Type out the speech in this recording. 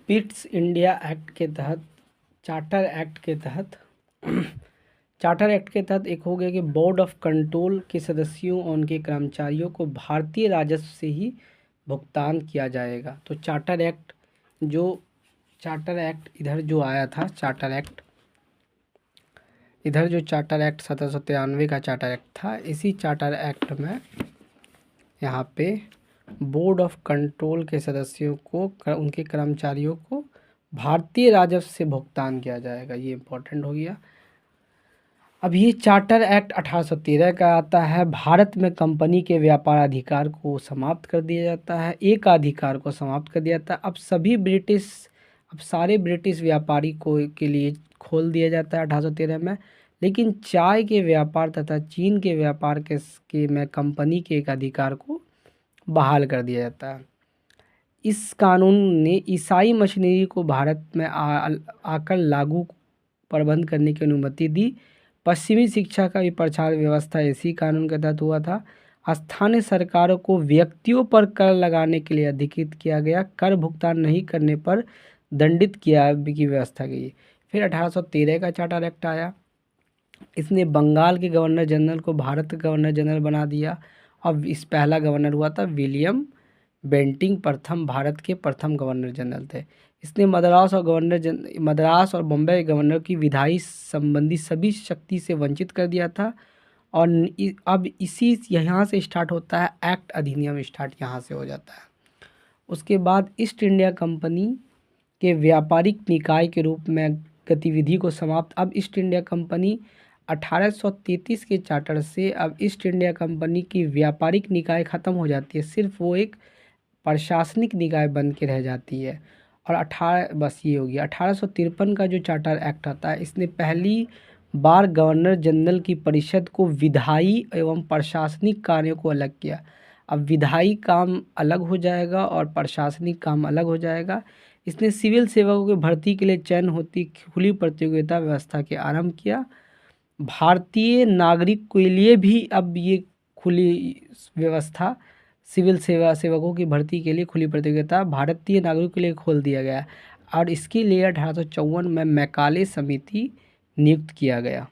Pitt's India act के तहत charter act के तहत एक हो गया कि बोर्ड ऑफ कंट्रोल के सदस्यों और उनके कर्मचारियों को भारतीय राजस्व से ही भुगतान किया जाएगा। तो चार्टर एक्ट इधर जो आया था, चार्टर एक्ट 1793 का चार्टर एक्ट था। इसी चार्टर एक्ट में यहाँ पे बोर्ड ऑफ कंट्रोल के सदस्यों को उनके कर्मचारियों को भारतीय राजस्व से भुगतान किया जाएगा। ये इम्पोर्टेंट हो गया। अब ये चार्टर एक्ट 1813 का आता है। भारत में कंपनी के व्यापार अधिकार को समाप्त कर दिया जाता है, एकाधिकार को समाप्त कर दिया जाता है। अब सारे ब्रिटिश व्यापारी के लिए खोल दिया जाता है 1813 में। लेकिन चाय के व्यापार तथा चीन के व्यापार के में कंपनी के एक अधिकार को बहाल कर दिया जाता है। इस कानून ने ईसाई मशीनरी को भारत में आकर लागू प्रबंध करने की अनुमति दी। पश्चिमी शिक्षा का भी प्रचार व्यवस्था इसी कानून के तहत हुआ था। स्थानीय सरकारों को व्यक्तियों पर कर लगाने के लिए अधिकृत किया गया। कर भुगतान नहीं करने पर दंडित किया की व्यवस्था की। फिर 1813 का चार्टर एक्ट आया। इसने बंगाल के गवर्नर जनरल को भारत का गवर्नर जनरल बना दिया। अब इस पहला गवर्नर हुआ था विलियम बेंटिंग, भारत के प्रथम गवर्नर जनरल थे। इसने मद्रास और बम्बई गवर्नर की विधायी संबंधी सभी शक्ति से वंचित कर दिया था। और अब यहाँ से स्टार्ट होता है एक्ट, अधिनियम स्टार्ट यहाँ से हो जाता है। उसके बाद ईस्ट इंडिया कंपनी के व्यापारिक निकाय के रूप में गतिविधि को समाप्त। अब ईस्ट इंडिया कंपनी 1833 के चार्टर से अब ईस्ट इंडिया कंपनी की व्यापारिक निकाय ख़त्म हो जाती है, सिर्फ वो एक प्रशासनिक निकाय बन के रह जाती है। और बस ये हो गया। 1853 का जो चार्टर एक्ट आता है, इसने पहली बार गवर्नर जनरल की परिषद को विधायी एवं प्रशासनिक कार्यों को अलग किया। अब विधायी काम अलग हो जाएगा और प्रशासनिक काम अलग हो जाएगा। इसने सिविल सेवकों की भर्ती के लिए चयन होती खुली प्रतियोगिता व्यवस्था के आरंभ किया। भारतीय नागरिक के लिए भी अब ये खुली व्यवस्था, सिविल सेवकों की भर्ती के लिए खुली प्रतियोगिता भारतीय नागरिकों के लिए खोल दिया गया। और इसके लिए 1854 में मैकाले समिति नियुक्त किया गया।